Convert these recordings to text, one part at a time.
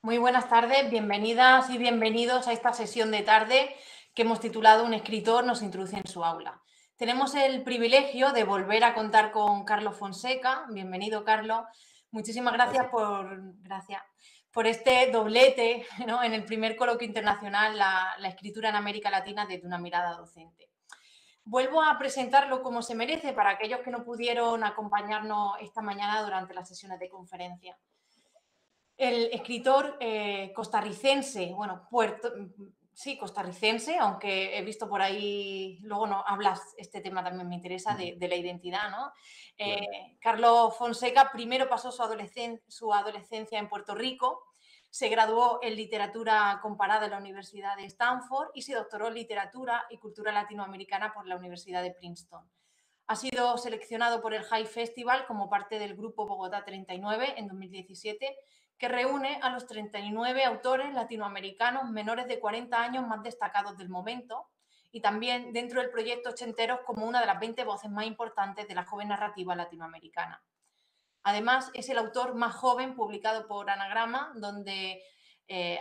Muy buenas tardes, bienvenidas y bienvenidos a esta sesión de tarde que hemos titulado Un escritor nos introduce en su aula. Tenemos el privilegio de volver a contar con Carlos Fonseca. Bienvenido, Carlos. Muchísimas gracias por este doblete, ¿no? En el primer coloquio internacional, la escritura en América Latina desde una mirada docente. Vuelvo a presentarlo como se merece para aquellos que no pudieron acompañarnos esta mañana durante las sesiones de conferencia. El escritor costarricense, costarricense, aunque he visto por ahí, luego no hablas, este tema también me interesa, de la identidad, ¿no? Bueno. Carlos Fonseca primero pasó su adolescencia en Puerto Rico, se graduó en literatura comparada en la Universidad de Stanford y se doctoró en literatura y cultura latinoamericana por la Universidad de Princeton. Ha sido seleccionado por el High Festival como parte del grupo Bogotá 39 en 2017, que reúne a los 39 autores latinoamericanos menores de 40 años más destacados del momento y también dentro del proyecto Ochenteros como una de las 20 voces más importantes de la joven narrativa latinoamericana. Además, es el autor más joven publicado por Anagrama, donde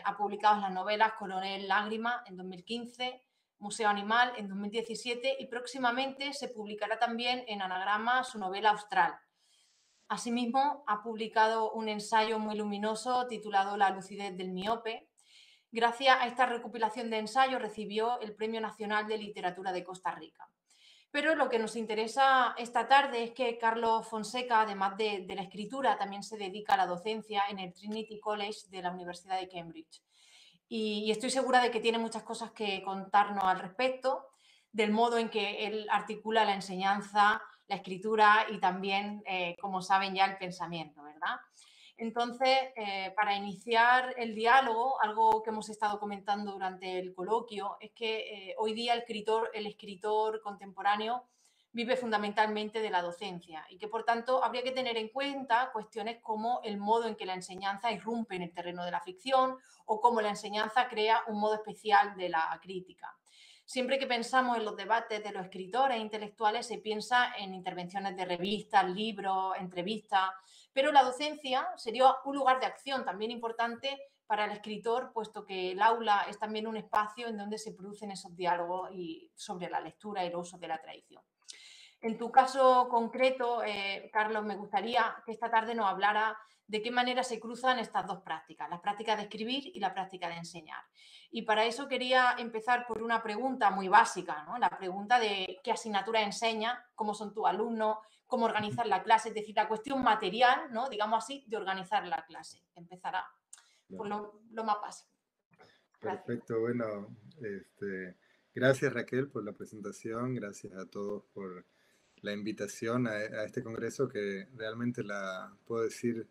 ha publicado las novelas Coronel Lágrima en 2015, Museo Animal en 2017 y próximamente se publicará también en Anagrama su novela Austral. Asimismo, ha publicado un ensayo muy luminoso titulado La lucidez del miope. Gracias a esta recopilación de ensayos recibió el Premio Nacional de Literatura de Costa Rica. Pero lo que nos interesa esta tarde es que Carlos Fonseca, además de la escritura, también se dedica a la docencia en el Trinity College de la Universidad de Cambridge. Y estoy segura de que tiene muchas cosas que contarnos al respecto, del modo en que él articula la enseñanza, la escritura y también, como saben ya, el pensamiento, ¿verdad? Entonces, para iniciar el diálogo, algo que hemos estado comentando durante el coloquio es que hoy día el escritor contemporáneo vive fundamentalmente de la docencia y que, por tanto, habría que tener en cuenta cuestiones como el modo en que la enseñanza irrumpe en el terreno de la ficción o cómo la enseñanza crea un modo especial de la crítica. Siempre que pensamos en los debates de los escritores intelectuales se piensa en intervenciones de revistas, libros, entrevistas, pero la docencia sería un lugar de acción también importante para el escritor, puesto que el aula es también un espacio en donde se producen esos diálogos sobre la lectura y el uso de la tradición. En tu caso concreto, Carlos, me gustaría que esta tarde nos hablara de qué manera se cruzan estas dos prácticas, la práctica de escribir y la práctica de enseñar. Y para eso quería empezar por una pregunta muy básica, ¿no? La pregunta de qué asignatura enseña, cómo son tus alumnos, cómo organizar la clase, es decir, la cuestión material, ¿no? Digamos así, de organizar la clase. Empezará por lo más básico. Gracias. Perfecto, bueno, gracias Raquel por la presentación, gracias a todos por la invitación a este congreso que realmente puedo decir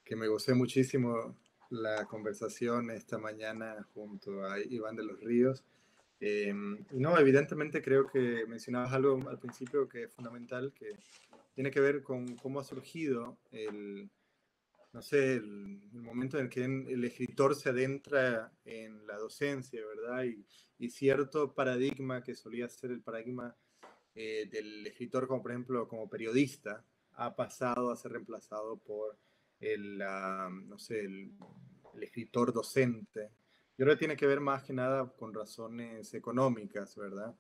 que me gocé muchísimo la conversación esta mañana junto a Iván de los Ríos. No, evidentemente creo que mencionabas algo al principio que es fundamental, que tiene que ver con cómo ha surgido no sé, el momento en el que el escritor se adentra en la docencia, ¿verdad? Y cierto paradigma que solía ser el paradigma del escritor, como por ejemplo, como periodista, ha pasado a ser reemplazado por no sé, el escritor docente. Y ahora tiene que ver más que nada con razones económicas, ¿verdad?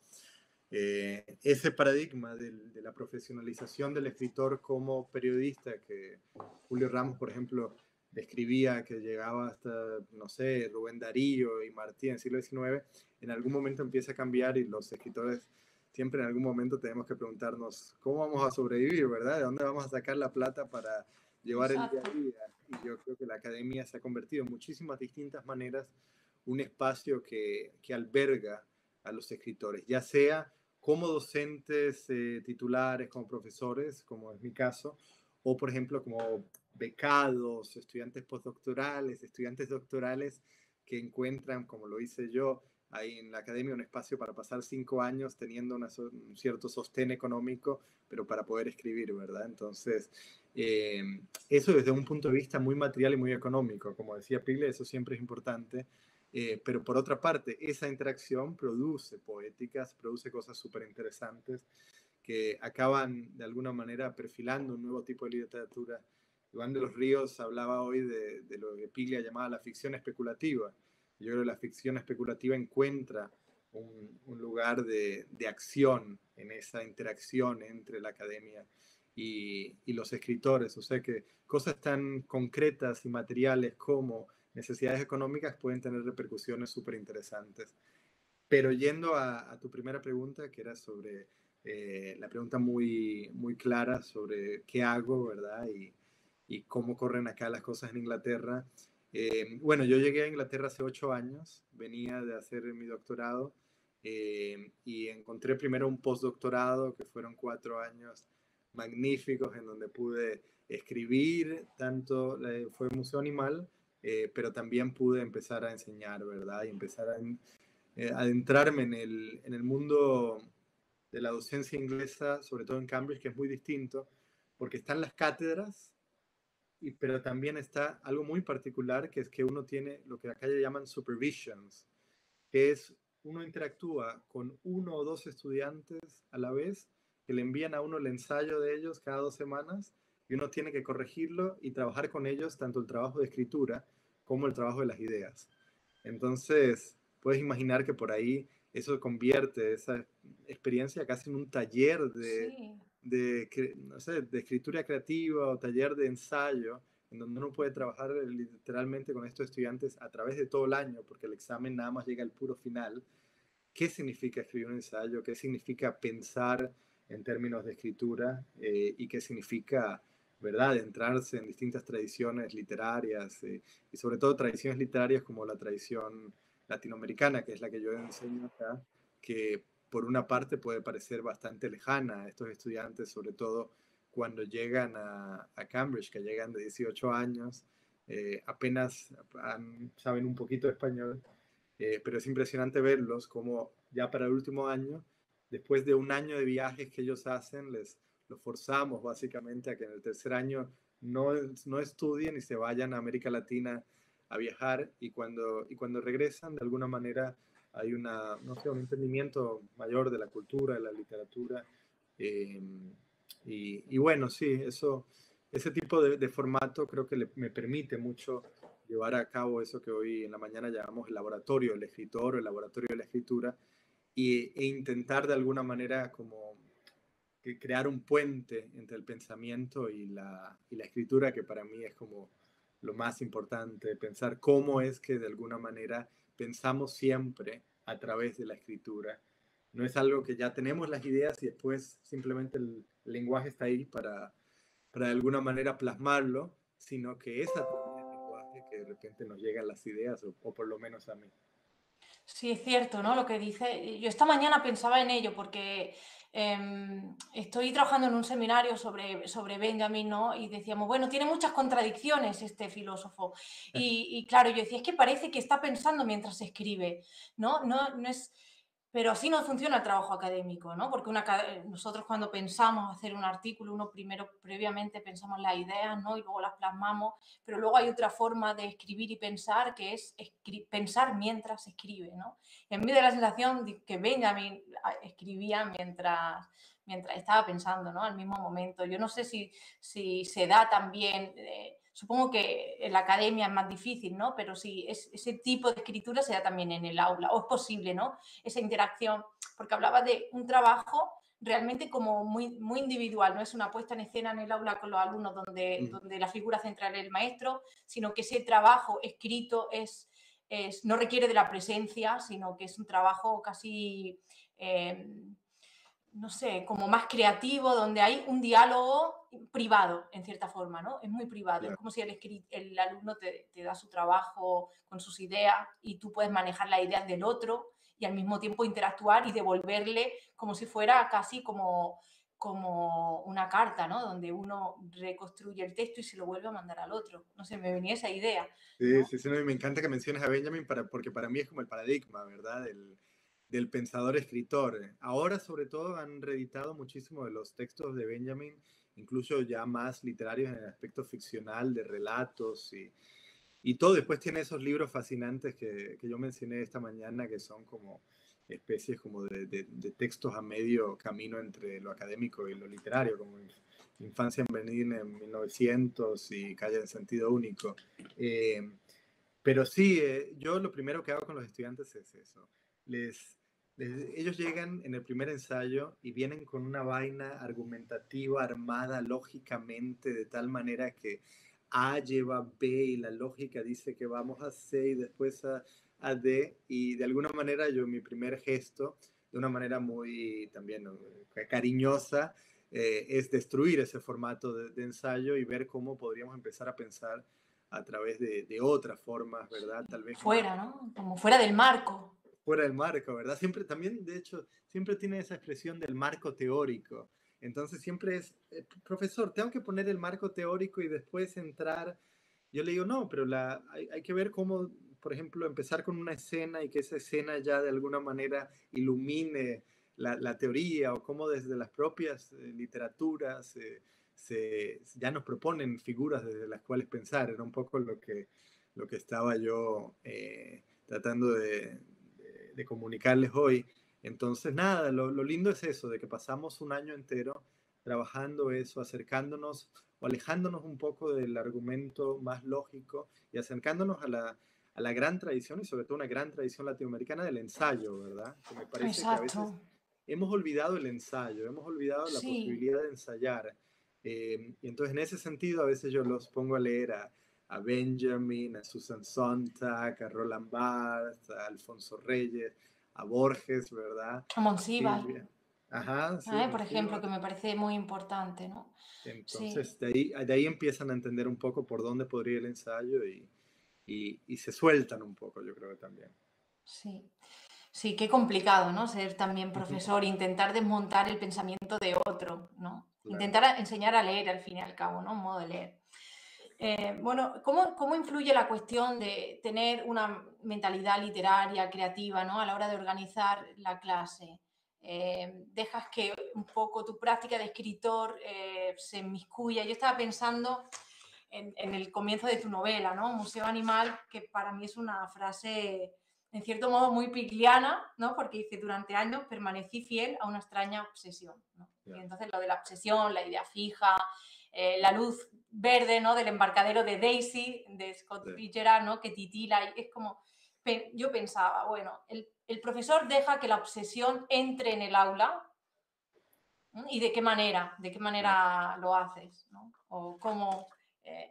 Ese paradigma de la profesionalización del escritor como periodista, que Julio Ramos, por ejemplo, describía que llegaba hasta, no sé, Rubén Darío y Martí en el siglo XIX, en algún momento empieza a cambiar y los escritores siempre en algún momento tenemos que preguntarnos cómo vamos a sobrevivir, ¿verdad? ¿De dónde vamos a sacar la plata para llevar el día a día? Y yo creo que la academia se ha convertido en muchísimas distintas maneras un espacio que alberga a los escritores, ya sea como docentes titulares, como profesores, como es mi caso, o por ejemplo como becados, estudiantes postdoctorales, estudiantes doctorales que encuentran, como lo hice yo, ahí en la academia un espacio para pasar 5 años teniendo un cierto sostén económico, pero para poder escribir, ¿verdad? Entonces, eso desde un punto de vista muy material y muy económico, como decía Pile, eso siempre es importante. Pero por otra parte, esa interacción produce poéticas, produce cosas súper interesantes que acaban de alguna manera perfilando un nuevo tipo de literatura Iván de los Ríos hablaba hoy de lo que Piglia llamaba la ficción especulativa. Yo creo que la ficción especulativa encuentra un lugar de acción en esa interacción entre la academia y los escritores. O sea que cosas tan concretas y materiales como necesidades económicas pueden tener repercusiones súper interesantes. Pero yendo a tu primera pregunta, que era sobre la pregunta muy, muy clara sobre qué hago, ¿verdad? Y cómo corren acá las cosas en Inglaterra. Bueno, yo llegué a Inglaterra hace 8 años, venía de hacer mi doctorado y encontré primero un postdoctorado que fueron 4 años magníficos en donde pude escribir, tanto fue Museo Animal, pero también pude empezar a enseñar, ¿verdad? Y empezar a adentrarme en el mundo de la docencia inglesa, sobre todo en Cambridge, que es muy distinto, porque están las cátedras, pero también está algo muy particular, que es que uno tiene lo que acá le llaman supervisions, que es uno interactúa con uno o dos estudiantes a la vez, que le envían a uno el ensayo de ellos cada 2 semanas, y uno tiene que corregirlo y trabajar con ellos tanto el trabajo de escritura como el trabajo de las ideas. Entonces, puedes imaginar que por ahí eso convierte esa experiencia casi en un taller Sí. no sé, de escritura creativa o taller de ensayo, en donde uno puede trabajar literalmente con estos estudiantes a través de todo el año, porque el examen nada más llega al puro final. ¿Qué significa escribir un ensayo? ¿Qué significa pensar en términos de escritura? ¿Y qué significa, verdad, entrarse en distintas tradiciones literarias y sobre todo tradiciones literarias como la tradición latinoamericana, que es la que yo enseño acá, que por una parte puede parecer bastante lejana a estos estudiantes, sobre todo cuando llegan a Cambridge, que llegan de 18 años, apenas saben un poquito de español, pero es impresionante verlos como ya para el último año, después de un año de viajes que ellos hacen, los forzamos básicamente a que en el tercer año no estudien y se vayan a América Latina a viajar, y cuando regresan, de alguna manera hay no sé, un entendimiento mayor de la cultura, de la literatura. eh, y bueno, sí, ese tipo de formato creo que me permite mucho llevar a cabo eso que hoy en la mañana llamamos el laboratorio del escritor o el laboratorio de la escritura, e intentar de alguna manera como que crear un puente entre el pensamiento y la escritura, que para mí es como lo más importante, pensar cómo es que de alguna manera pensamos siempre a través de la escritura. No es algo que ya tenemos las ideas y después simplemente el lenguaje está ahí para de alguna manera plasmarlo, sino que es a través del lenguaje que de repente nos llegan las ideas, o por lo menos a mí. Sí, es cierto, ¿no? Lo que dice. Yo esta mañana pensaba en ello porque estoy trabajando en un seminario sobre Benjamin, ¿no? Y decíamos, bueno, tiene muchas contradicciones este filósofo. Y claro, yo decía, es que parece que está pensando mientras escribe, ¿no? No es. Pero así no funciona el trabajo académico, ¿no? Porque nosotros cuando pensamos hacer un artículo, uno primero, previamente pensamos las ideas, ¿no? Y luego las plasmamos, pero luego hay otra forma de escribir y pensar que es pensar mientras escribe, ¿no? Y a mí me da la sensación de que Benjamin escribía mientras estaba pensando, ¿no? Al mismo momento. Yo no sé si se da también, supongo que en la academia es más difícil, ¿no? Pero si ese tipo de escritura se da también en el aula, o es posible, ¿no? Esa interacción, porque hablaba de un trabajo realmente como muy, muy individual, no es una puesta en escena en el aula con los alumnos donde la figura central es el maestro, sino que ese trabajo escrito no requiere de la presencia, sino que es un trabajo casi, no sé, como más creativo, donde hay un diálogo privado, en cierta forma, ¿no? Es muy privado, Claro. es como si el alumno te da su trabajo con sus ideas y tú puedes manejar las ideas del otro y al mismo tiempo interactuar y devolverle como si fuera casi como una carta, ¿no? Donde uno reconstruye el texto y se lo vuelve a mandar al otro. No sé, me venía esa idea, Sí, ¿no? sí, sí, no, y me encanta que menciones a Benjamin porque para mí es como el paradigma, ¿verdad? Del pensador escritor. Ahora, sobre todo, han reeditado muchísimo de los textos de Benjamin, incluso ya más literarios en el aspecto ficcional, de relatos y todo. Después tiene esos libros fascinantes que yo mencioné esta mañana, que son como especies como de textos a medio camino entre lo académico y lo literario, como Infancia en Berlín en 1900 y Calle en Sentido Único. Pero sí, yo lo primero que hago con los estudiantes es eso. Ellos llegan en el primer ensayo y vienen con una vaina argumentativa armada lógicamente de tal manera que A lleva B y la lógica dice que vamos a C y después a D, y de alguna manera yo mi primer gesto, de una manera muy también cariñosa, es destruir ese formato de ensayo y ver cómo podríamos empezar a pensar a través de otras formas, ¿verdad? Tal vez más Fuera, ¿no? Como fuera del marco. fuera del marco, ¿verdad? Siempre también, de hecho, siempre tiene esa expresión del marco teórico. Entonces siempre es, profesor, tengo que poner el marco teórico y después entrar. Yo le digo, no, pero hay que ver cómo, por ejemplo, empezar con una escena y que esa escena ya de alguna manera ilumine la teoría, o cómo desde las propias literaturas ya nos proponen figuras desde las cuales pensar. Era un poco lo que estaba yo tratando de comunicarles hoy. Entonces, nada, lo lindo es eso, de que pasamos un año entero trabajando eso, acercándonos o alejándonos un poco del argumento más lógico y acercándonos a la gran tradición, y sobre todo una gran tradición latinoamericana del ensayo, ¿verdad? Que me parece que a Exacto. veces hemos olvidado el ensayo, hemos olvidado la Sí. posibilidad de ensayar. Y entonces en ese sentido a veces yo los pongo a leer a Benjamin, a Susan Sontag, a Roland Barthes, a Alfonso Reyes, a Borges, ¿verdad? A A Monsiváis, Silvia. Ajá, sí, por ejemplo, Monsiváis. que me parece muy importante, ¿no? Sí, Entonces, de ahí empiezan a entender un poco por dónde podría ir el ensayo y se sueltan un poco, yo creo que también. sí. Sí, qué complicado, ¿no? Ser también Ujú. profesor, intentar desmontar el pensamiento de otro, ¿no? Claro. Intentar enseñar a leer al fin y al cabo, ¿no? Un modo de leer. Bueno, ¿cómo influye la cuestión de tener una mentalidad literaria, creativa, ¿no? A la hora de organizar la clase? ¿Dejas que un poco tu práctica de escritor se inmiscuya? Yo estaba pensando en el comienzo de tu novela, ¿no? Museo Animal, que para mí es una frase, en cierto modo, muy picliana, ¿no? Porque dice, durante años permanecí fiel a una extraña obsesión, ¿no? Y Ya. entonces lo de la obsesión, la idea fija, la luz verde, ¿no? Del embarcadero de Daisy, de Scott Sí. Fitzgerald, ¿no? Que titila, y es como, yo pensaba, bueno, el profesor deja que la obsesión entre en el aula, ¿no? ¿Y de qué Ya. manera lo haces, ¿no? O cómo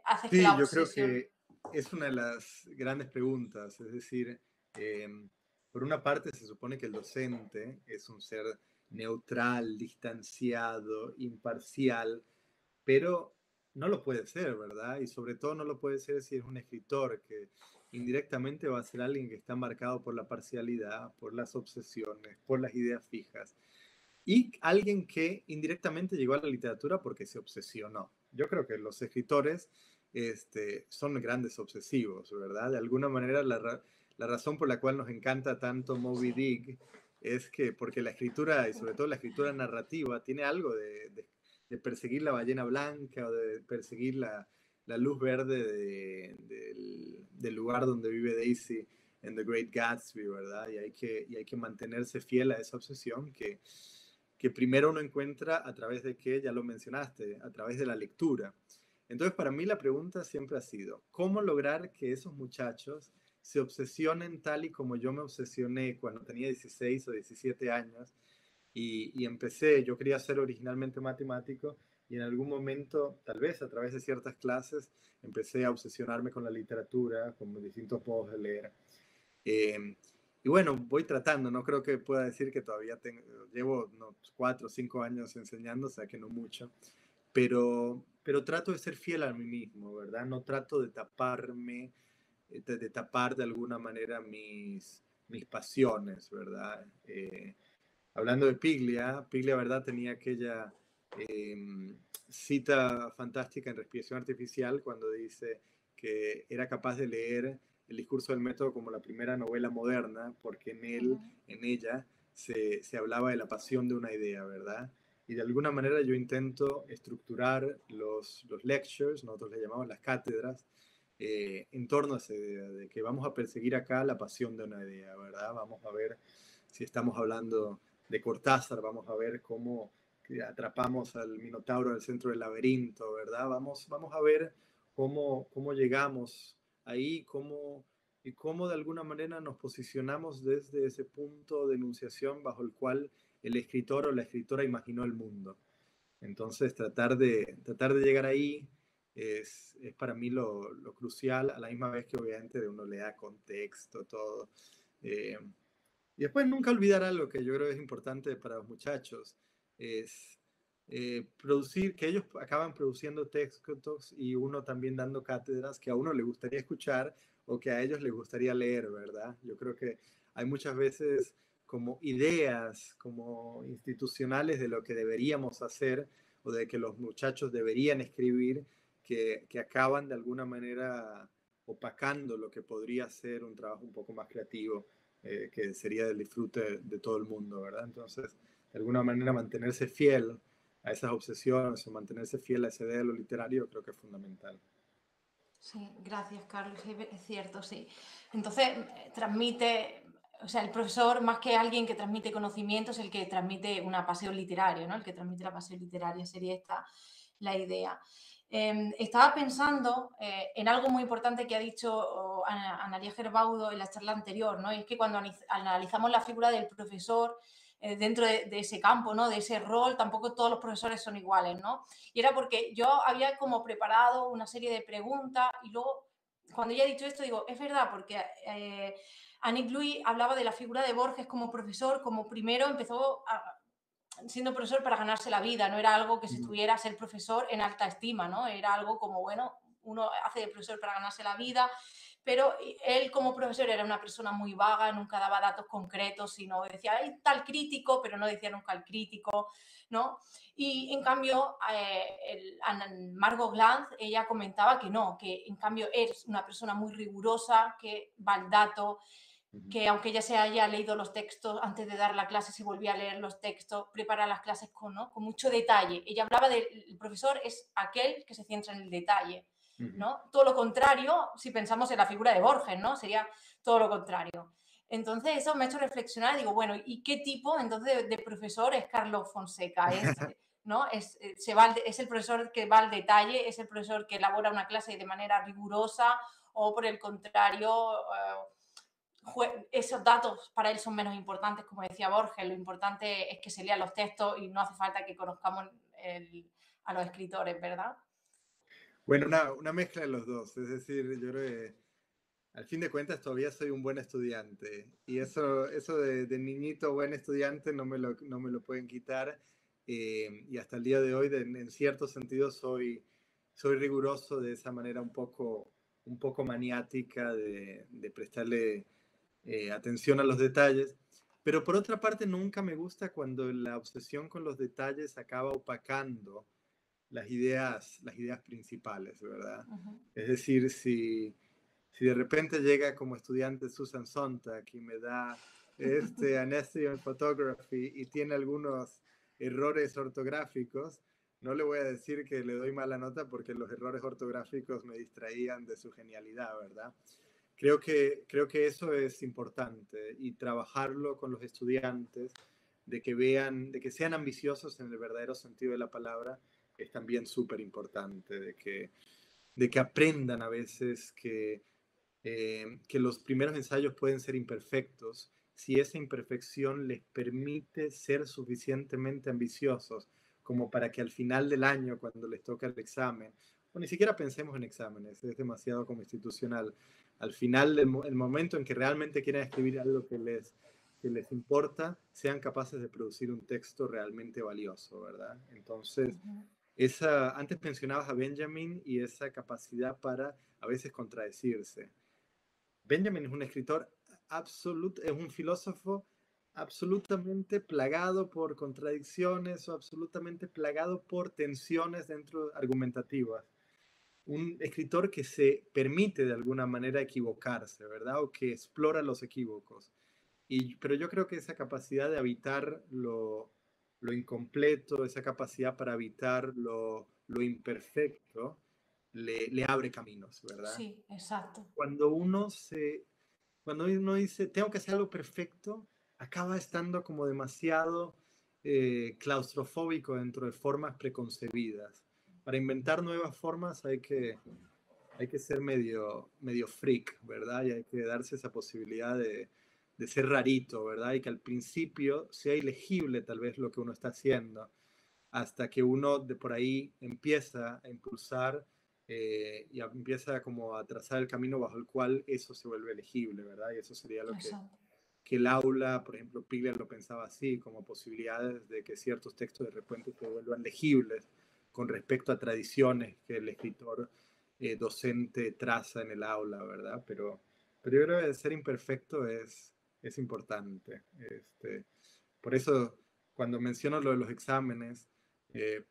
haces que la Sí, yo creo obsesión... que es una de las grandes preguntas. Es decir, eh, por una parte se supone que el docente es un ser neutral, distanciado, imparcial, pero no lo puede ser, ¿verdad? Y sobre todo no lo puede ser si es un escritor, que indirectamente va a ser alguien que está marcado por la parcialidad, por las obsesiones, por las ideas fijas, y alguien que indirectamente llegó a la literatura porque se obsesionó. Yo creo que los escritores son grandes obsesivos, ¿verdad? De alguna manera la razón por la cual nos encanta tanto Moby Sí, Dick es que porque la escritura, y sobre todo la escritura narrativa, tiene algo de perseguir la ballena blanca o de perseguir la luz verde del lugar donde vive Daisy en The Great Gatsby, ¿verdad? Y hay que mantenerse fiel a esa obsesión que primero uno encuentra a través de que, ya lo mencionaste, a través de la lectura. Entonces, para mí la pregunta siempre ha sido, ¿cómo lograr que esos muchachos se obsesionen tal y como yo me obsesioné cuando tenía 16 o 17 años y empecé, yo quería ser originalmente matemático y en algún momento, tal vez a través de ciertas clases, empecé a obsesionarme con la literatura, con distintos modos de leer. Eh, y bueno, voy tratando, no creo que pueda decir que todavía llevo 4 o 5 años enseñando, o sea que no mucho, pero trato de ser fiel a mí mismo, ¿verdad? No trato de taparme, de tapar de alguna manera mis pasiones, ¿verdad? Hablando de Piglia, Piglia, ¿verdad? Tenía aquella cita fantástica en Respiración Artificial cuando dice que era capaz de leer el discurso del método como la primera novela moderna, porque en ella, se hablaba de la pasión de una idea, ¿verdad? Y de alguna manera yo intento estructurar los lectures, nosotros le llamamos las cátedras, en torno a esa idea de que vamos a perseguir acá la pasión de una idea, ¿verdad? Vamos a ver si estamos hablando de Cortázar, vamos a ver cómo que atrapamos al Minotauro en el centro del laberinto, ¿verdad? Vamos a ver cómo llegamos ahí, y cómo de alguna manera nos posicionamos desde ese punto de enunciación bajo el cual el escritor o la escritora imaginó el mundo. Entonces, tratar de llegar ahí es para mí lo crucial, a la misma vez que obviamente de uno le da contexto, todo. Eh, y después nunca olvidar algo que yo creo es importante para los muchachos, es producir, que ellos acaban produciendo textos y uno también dando cátedras que a uno le gustaría escuchar o que a ellos les gustaría leer, ¿verdad? Yo creo que hay muchas veces como ideas, como institucionales de lo que deberíamos hacer o de que los muchachos deberían escribir, que acaban de alguna manera opacando lo que podría ser un trabajo un poco más creativo, que sería del disfrute de todo el mundo, ¿verdad? Entonces, de alguna manera mantenerse fiel a esas obsesiones o mantenerse fiel a esa idea de lo literario creo que es fundamental. Sí, gracias, Carlos. Es cierto, sí. Entonces, transmite, o sea, el profesor, más que alguien que transmite conocimiento, es el que transmite una pasión literaria, ¿no? El que transmite la pasión literaria, sería esta la idea. Estaba pensando en algo muy importante que ha dicho Analia Gerbaudo en la charla anterior, ¿no? Y es que cuando analizamos la figura del profesor dentro de ese campo, ¿no? De ese rol, tampoco todos los profesores son iguales, ¿no? Y era porque yo había como preparado una serie de preguntas y luego, cuando ella ha dicho esto, digo, es verdad, porque Annick Louis hablaba de la figura de Borges como profesor, como primero empezó siendo profesor para ganarse la vida, no era algo que se estuviera a ser profesor en alta estima, ¿no? Era algo como, bueno, uno hace de profesor para ganarse la vida, pero él como profesor era una persona muy vaga, nunca daba datos concretos, sino decía, hay tal crítico, pero no decía nunca el crítico, ¿no? Y en cambio, Margot Glantz, ella comentaba que no, que en cambio es una persona muy rigurosa, que va al dato, que aunque ella se haya leído los textos antes de dar la clase, se volvía a leer los textos, prepara las clases con, ¿no? Con mucho detalle. Ella hablaba del profesor es aquel que se centra en el detalle, ¿no? Todo lo contrario, si pensamos en la figura de Borges, ¿no? Sería todo lo contrario. Entonces eso me ha hecho reflexionar y digo, bueno, ¿y qué tipo entonces de profesor es Carlos Fonseca? ¿No? Es el profesor que va al detalle, es el profesor que elabora una clase de manera rigurosa o por el contrario... esos datos para él son menos importantes, como decía Borges, lo importante es que se lean los textos y no hace falta que conozcamos a los escritores, ¿verdad? Bueno, una mezcla de los dos, es decir, yo creo que al fin de cuentas todavía soy un buen estudiante y eso de niñito buen estudiante no me lo pueden quitar, y hasta el día de hoy en cierto sentido soy riguroso de esa manera un poco maniática de prestarle atención a los detalles, pero por otra parte nunca me gusta cuando la obsesión con los detalles acaba opacando las ideas principales, ¿verdad? Es decir, si de repente llega como estudiante Susan Sontag y me da an essay on photography y tiene algunos errores ortográficos, no le voy a decir que le doy mala nota porque los errores ortográficos me distraían de su genialidad, ¿verdad? Creo que eso es importante y trabajarlo con los estudiantes, de que sean ambiciosos en el verdadero sentido de la palabra, es también súper importante, de que aprendan a veces que los primeros ensayos pueden ser imperfectos si esa imperfección les permite ser suficientemente ambiciosos como para que al final del año, cuando les toca el examen, o ni siquiera pensemos en exámenes, es demasiado como institucional, al final el momento en que realmente quieran escribir algo que les importa, sean capaces de producir un texto realmente valioso, ¿verdad? Entonces, antes mencionabas a Benjamin y esa capacidad para a veces contradecirse. Benjamin es un escritor absoluto, es un filósofo absolutamente plagado por contradicciones o absolutamente plagado por tensiones dentro argumentativas. Un escritor que se permite de alguna manera equivocarse, ¿verdad? O que explora los equívocos. Pero yo creo que esa capacidad de habitar lo incompleto, esa capacidad para habitar lo imperfecto, le abre caminos, ¿verdad? Sí, exacto. Cuando uno dice, tengo que hacer algo perfecto, acaba estando como demasiado claustrofóbico dentro de formas preconcebidas. Para inventar nuevas formas hay que ser medio freak, ¿verdad? Y hay que darse esa posibilidad de ser rarito, ¿verdad? Y que al principio sea ilegible tal vez lo que uno está haciendo, hasta que uno de por ahí empieza a impulsar y empieza como a trazar el camino bajo el cual eso se vuelve legible, ¿verdad? Y eso sería lo Exacto. que el aula, por ejemplo, Piglia lo pensaba así, como posibilidades de que ciertos textos de repente se vuelvan legibles con respecto a tradiciones que el escritor docente traza en el aula, ¿verdad? Pero yo creo que ser imperfecto es importante. Por eso, cuando menciono lo de los exámenes,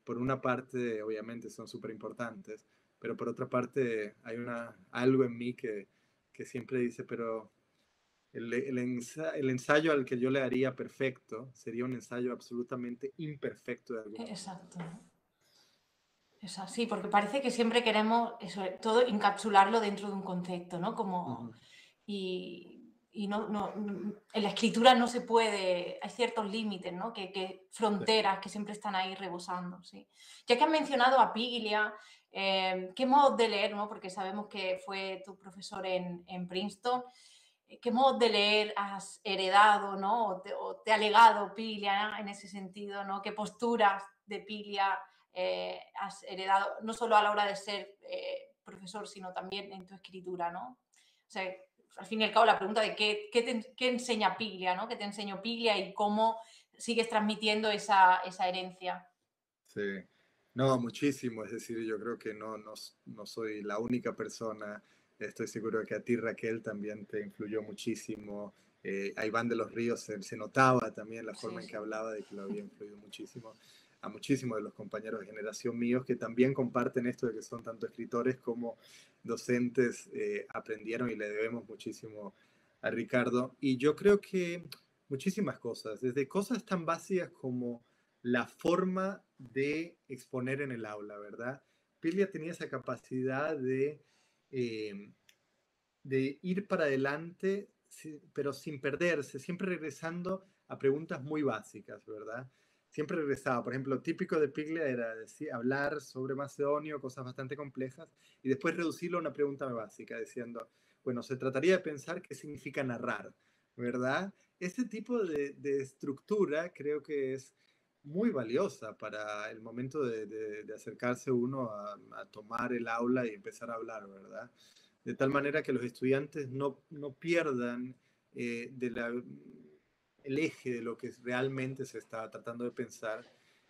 por una parte, obviamente, son súper importantes, pero por otra parte, hay algo en mí que siempre dice, pero el ensayo al que yo le haría perfecto sería un ensayo absolutamente imperfecto de alguna manera. Exacto. Es así, porque parece que siempre queremos eso, todo encapsularlo dentro de un concepto, ¿no? Como, Ujú. y en la escritura no se puede, hay ciertos límites, ¿no? Sí. Fronteras que siempre están ahí rebosando, sí. Ya que has mencionado a Piglia, ¿qué modos de leer, ¿no? Porque sabemos que fue tu profesor en Princeton. ¿Qué modos de leer has heredado, ¿no? O te ha legado Piglia, ¿no? En ese sentido, ¿no? ¿Qué posturas de Piglia has heredado, no solo a la hora de ser profesor, sino también en tu escritura, ¿no? O sea, al fin y al cabo, la pregunta de qué enseña Piglia, ¿no? ¿Qué te enseñó Piglia y cómo sigues transmitiendo esa herencia? Sí. No, muchísimo. Es decir, yo creo que no soy la única persona. Estoy seguro de que a ti, Raquel, también te influyó muchísimo. A Iván de los Ríos se notaba también la Sí, forma en que sí. hablaba de que lo había influido muchísimo. A muchísimos de los compañeros de generación míos que también comparten esto de que son tanto escritores como docentes, aprendieron y le debemos muchísimo a Ricardo. Y yo creo que muchísimas cosas, desde cosas tan básicas como la forma de exponer en el aula, ¿verdad? Piglia tenía esa capacidad eh, de ir para adelante, pero sin perderse, siempre regresando a preguntas muy básicas, ¿verdad? Siempre regresaba, por ejemplo, típico de Piglia era hablar sobre Macedonio, cosas bastante complejas, y después reducirlo a una pregunta muy básica, diciendo, bueno, se trataría de pensar qué significa narrar, ¿verdad? Este tipo de estructura creo que es muy valiosa para el momento de acercarse uno a tomar el aula y empezar a hablar, ¿verdad? De tal manera que los estudiantes no pierdan el eje de lo que realmente se está tratando de pensar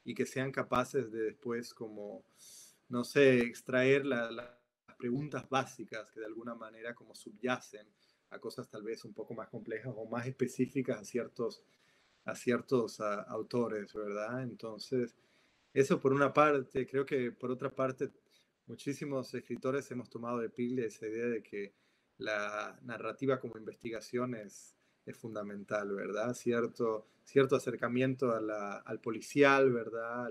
y que sean capaces de después como, no sé, extraer las preguntas básicas que de alguna manera como subyacen a cosas tal vez un poco más complejas o más específicas a ciertos autores, ¿verdad? Entonces, eso por una parte, creo que por otra parte, muchísimos escritores hemos tomado de Piglia esa idea de que la narrativa como investigación es fundamental, ¿verdad? Cierto acercamiento al policial, ¿verdad?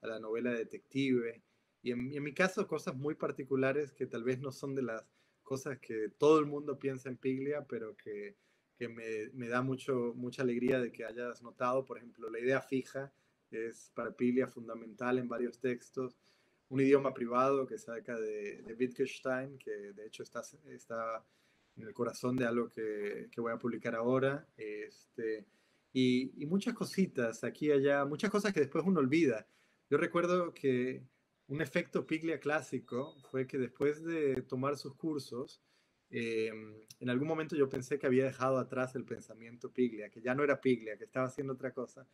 A la novela detective. Y en mi caso, cosas muy particulares que tal vez no son de las cosas que todo el mundo piensa en Piglia, pero que me da mucha alegría de que hayas notado, por ejemplo, la idea fija es para Piglia fundamental en varios textos. Un idioma privado que saca de Wittgenstein, que de hecho está en el corazón de algo que voy a publicar ahora. Y muchas cositas aquí y allá, muchas cosas que después uno olvida. Yo recuerdo que un efecto Piglia clásico fue que después de tomar sus cursos, en algún momento yo pensé que había dejado atrás el pensamiento Piglia, que ya no era Piglia, que estaba haciendo otra cosa.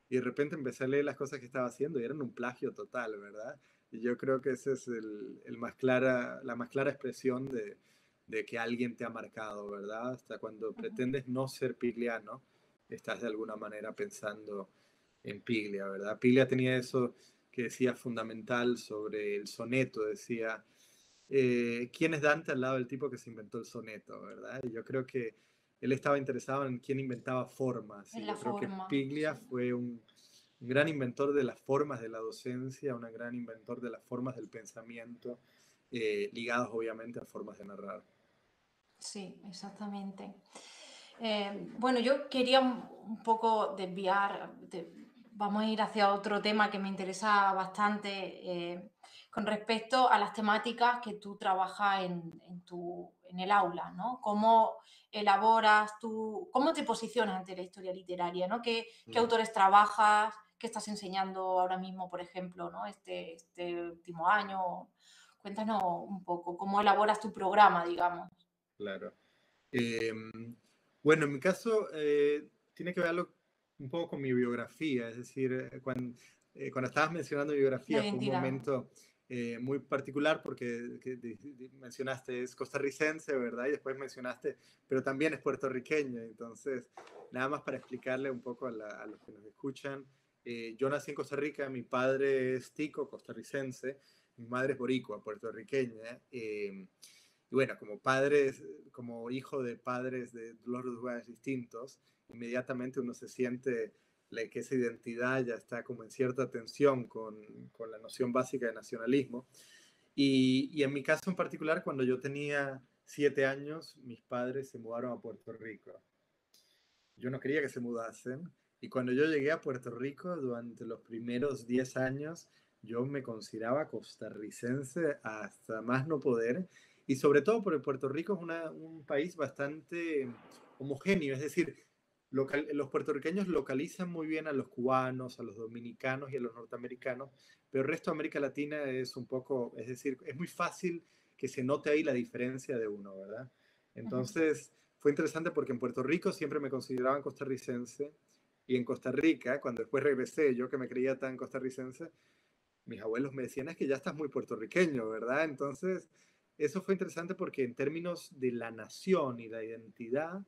Y de repente empecé a leer las cosas que estaba haciendo y eran un plagio total, ¿verdad? Y yo creo que ese es la más clara expresión de que alguien te ha marcado, ¿verdad? Hasta cuando pretendes no ser pigliano, estás de alguna manera pensando en Piglia, ¿verdad? Piglia tenía eso que decía fundamental sobre el soneto, decía, ¿quién es Dante al lado del tipo que se inventó el soneto, ¿verdad? Y yo creo que él estaba interesado en quién inventaba formas, y En la yo creo que forma, Piglia sí. fue un gran inventor de las formas de la docencia, un gran inventor de las formas del pensamiento, ligados obviamente a formas de narrar. Sí, exactamente. Bueno, yo quería un poco desviar, vamos a ir hacia otro tema que me interesa bastante con respecto a las temáticas que tú trabajas en el aula, ¿no? ¿Cómo elaboras tú, cómo te posicionas ante la historia literaria, ¿no? ¿Qué autores trabajas? ¿Qué estás enseñando ahora mismo, por ejemplo, ¿no? Este último año? Cuéntanos un poco, ¿cómo elaboras tu programa, digamos? Claro. Bueno, en mi caso tiene que verlo un poco con mi biografía, es decir, cuando estabas mencionando La biografía fue un identidad. momento muy particular porque mencionaste es costarricense, ¿verdad? Y después mencionaste, pero también es puertorriqueño, entonces, nada más para explicarle un poco a los que nos escuchan, yo nací en Costa Rica, mi padre es tico, costarricense, mi madre es boricua, puertorriqueña. Y bueno, como padres, como hijo de padres de dos lugares distintos, inmediatamente uno se siente que esa identidad ya está como en cierta tensión con la noción básica de nacionalismo. Y en mi caso en particular, cuando yo tenía 7 años, mis padres se mudaron a Puerto Rico. Yo no quería que se mudasen. Y cuando yo llegué a Puerto Rico, durante los primeros 10 años, yo me consideraba costarricense hasta más no poder. Y sobre todo porque Puerto Rico es un país bastante homogéneo. Es decir, los puertorriqueños localizan muy bien a los cubanos, a los dominicanos y a los norteamericanos, pero el resto de América Latina es un poco, es decir, es muy fácil que se note ahí la diferencia de uno, ¿verdad? Ujú. Entonces, fue interesante porque en Puerto Rico siempre me consideraban costarricense y en Costa Rica, cuando después regresé, yo que me creía tan costarricense, mis abuelos me decían, es que ya estás muy puertorriqueño, ¿verdad? Entonces, eso fue interesante porque en términos de la nación y la identidad,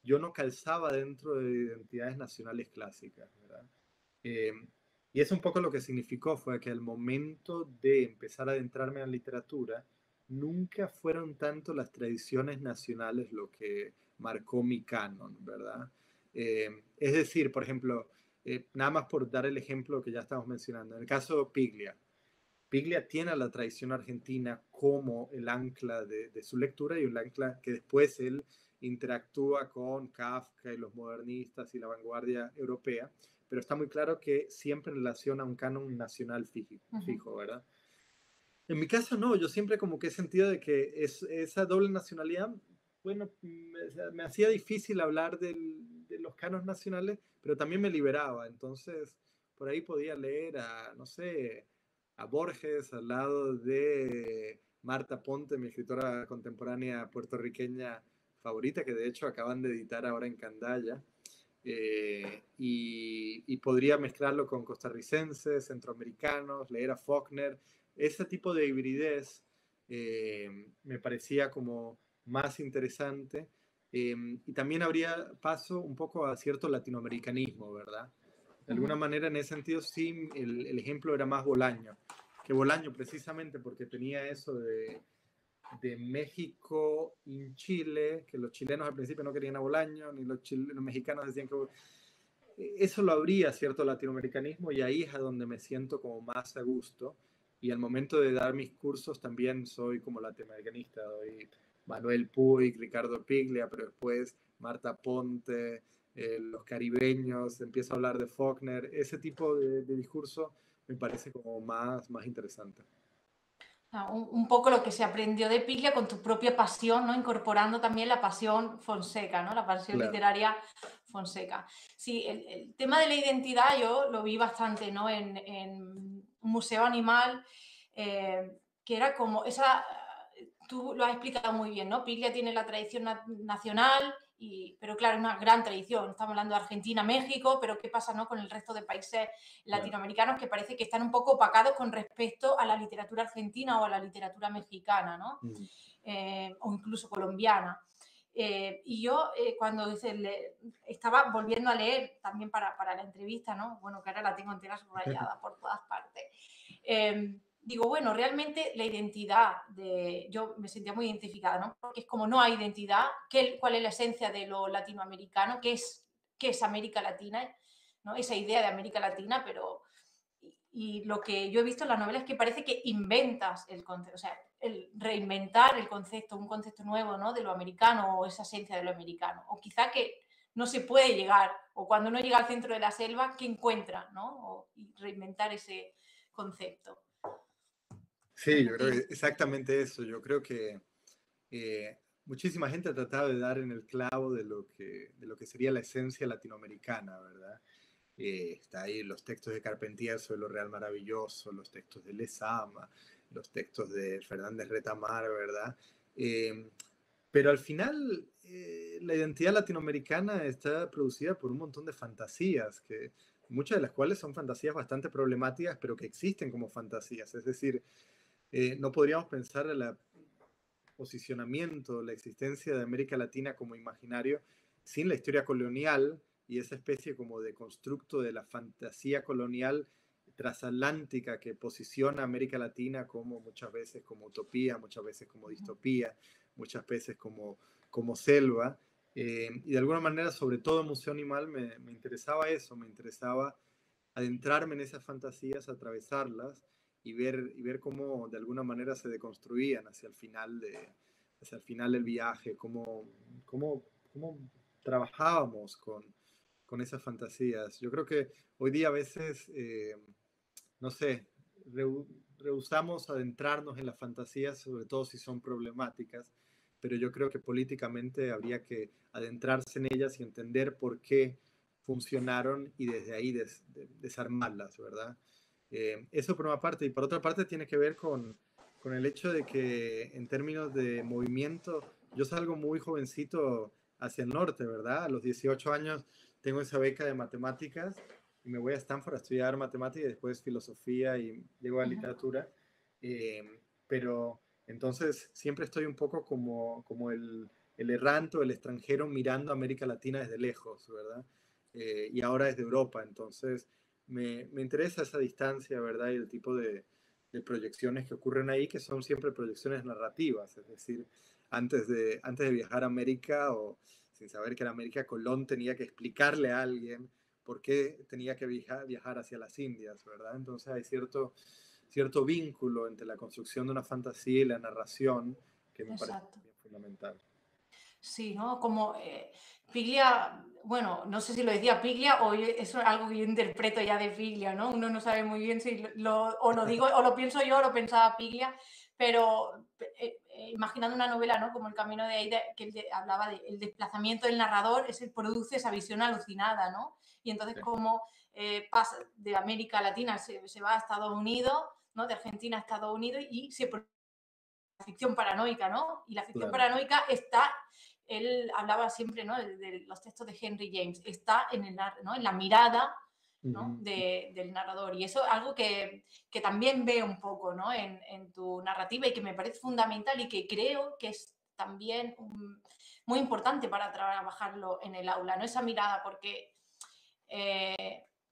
yo no calzaba dentro de identidades nacionales clásicas, ¿verdad? Eh, y eso un poco lo que significó fue que al momento de empezar a adentrarme en la literatura, nunca fueron tanto las tradiciones nacionales lo que marcó mi canon, ¿verdad? Es decir, por ejemplo, nada más por dar el ejemplo que ya estamos mencionando, en el caso de Piglia, Piglia tiene a la tradición argentina como el ancla de su lectura y un ancla que después él interactúa con Kafka y los modernistas y la vanguardia europea, pero está muy claro que siempre en relación a un canon nacional Ujú. fijo, ¿verdad? En mi caso no, yo siempre como que he sentido de que esa doble nacionalidad, bueno, me hacía difícil hablar de los canos nacionales, pero también me liberaba, entonces por ahí podía leer a, no sé, a Borges al lado de Marta Ponte, mi escritora contemporánea puertorriqueña favorita, que de hecho acaban de editar ahora en Candaya. Y podría mezclarlo con costarricenses, centroamericanos, leer a Faulkner. Ese tipo de hibridez me parecía como más interesante. Y también habría paso un poco a cierto latinoamericanismo, ¿verdad? De alguna Ujú. manera, en ese sentido, sí, el ejemplo era más Bolaño. Que Bolaño, precisamente porque tenía eso de México y Chile, que los chilenos al principio no querían a Bolaño, ni los mexicanos decían que eso lo habría cierto latinoamericanismo y ahí es a donde me siento como más a gusto. Y al momento de dar mis cursos también soy como latinoamericanista, doy Manuel Puig, Ricardo Piglia, pero después Marta Ponte, los caribeños, empiezo a hablar de Faulkner, ese tipo de discurso me parece como más interesante. Un poco lo que se aprendió de Piglia con tu propia pasión, ¿no? Incorporando también la pasión Fonseca, ¿no? La pasión Claro. literaria Fonseca. Sí, el tema de la identidad yo lo vi bastante, ¿no? En un museo animal, que era como esa, tú lo has explicado muy bien, ¿no? Piglia tiene la tradición nacional, pero claro, es una gran tradición. Estamos hablando de Argentina, México, pero ¿qué pasa, no, con el resto de países Claro. latinoamericanos que parece que están un poco opacados con respecto a la literatura argentina o a la literatura mexicana, ¿no? Mm. O incluso colombiana. Y yo cuando estaba volviendo a leer también para la entrevista, ¿no? Bueno, que ahora la tengo entera subrayada por todas partes. Digo, bueno, realmente la identidad yo me sentía muy identificada, ¿no? Porque es como no hay identidad, ¿cuál es la esencia de lo latinoamericano? ¿Qué es América Latina? ¿No? Esa idea de América Latina, pero y lo que yo he visto en las novelas es que parece que inventas el concepto, o sea, el reinventar el concepto, un concepto nuevo, ¿no? De lo americano o esa esencia de lo americano. O quizá que no se puede llegar, o cuando uno llega al centro de la selva, ¿qué encuentra? ¿No? Y reinventar ese concepto. Sí, yo creo que exactamente eso. Yo creo que muchísima gente ha tratado de dar en el clavo de lo que sería la esencia latinoamericana, ¿verdad? Está ahí los textos de Carpentier sobre lo real maravilloso, los textos de Lezama, los textos de Fernández Retamar, ¿verdad? Eh, pero al final la identidad latinoamericana está producida por un montón de fantasías, que, muchas de las cuales son fantasías bastante problemáticas, pero que existen como fantasías. Es decir, no podríamos pensar en el posicionamiento, la existencia de América Latina como imaginario sin la historia colonial y esa especie como de constructo de la fantasía colonial transatlántica que posiciona a América Latina como muchas veces como utopía, muchas veces como distopía, muchas veces como selva. Y de alguna manera, sobre todo en Museo Animal, me interesaba eso, me interesaba adentrarme en esas fantasías, atravesarlas y ver cómo de alguna manera se deconstruían hacia el final del viaje, cómo trabajábamos con esas fantasías. Yo creo que hoy día a veces, no sé, rehusamos adentrarnos en las fantasías, sobre todo si son problemáticas, pero yo creo que políticamente habría que adentrarse en ellas y entender por qué funcionaron y desde ahí desarmarlas, ¿verdad? Eso por una parte. Y por otra parte tiene que ver con el hecho de que en términos de movimiento, yo salgo muy jovencito hacia el norte, ¿verdad? A los 18 años tengo esa beca de matemáticas y me voy a Stanford a estudiar matemáticas y después filosofía y llego a literatura. Pero entonces siempre estoy un poco como el errante o el extranjero mirando a América Latina desde lejos, ¿verdad? Y ahora desde Europa. Entonces me interesa esa distancia, ¿verdad? Y el tipo de proyecciones que ocurren ahí, que son siempre proyecciones narrativas, es decir, antes de viajar a América o sin saber que era América, Colón tenía que explicarle a alguien por qué tenía que viajar hacia las Indias, ¿verdad? Entonces hay cierto vínculo entre la construcción de una fantasía y la narración que me parece Exacto. bien fundamental. Sí, ¿no? Como Piglia, bueno, no sé si lo decía Piglia o eso es algo que yo interpreto ya de Piglia, ¿no? Uno no sabe muy bien si o lo digo, o lo pienso yo o lo pensaba Piglia, pero imaginando una novela, ¿no? Como El camino de Aida, que hablaba del desplazamiento del narrador, produce esa visión alucinada, ¿no? Y entonces Sí. como pasa de América Latina, se va a Estados Unidos, ¿no? De Argentina a Estados Unidos y se ficción paranoica, ¿no? Y la ficción Claro. paranoica está, él hablaba siempre, ¿no? De los textos de Henry James, está ¿no? En la mirada, ¿no? Uh-huh. Del narrador. Y eso es algo que también veo un poco, ¿no? En tu narrativa y que me parece fundamental y que creo que es también muy importante para trabajarlo en el aula, ¿no? Esa mirada, porque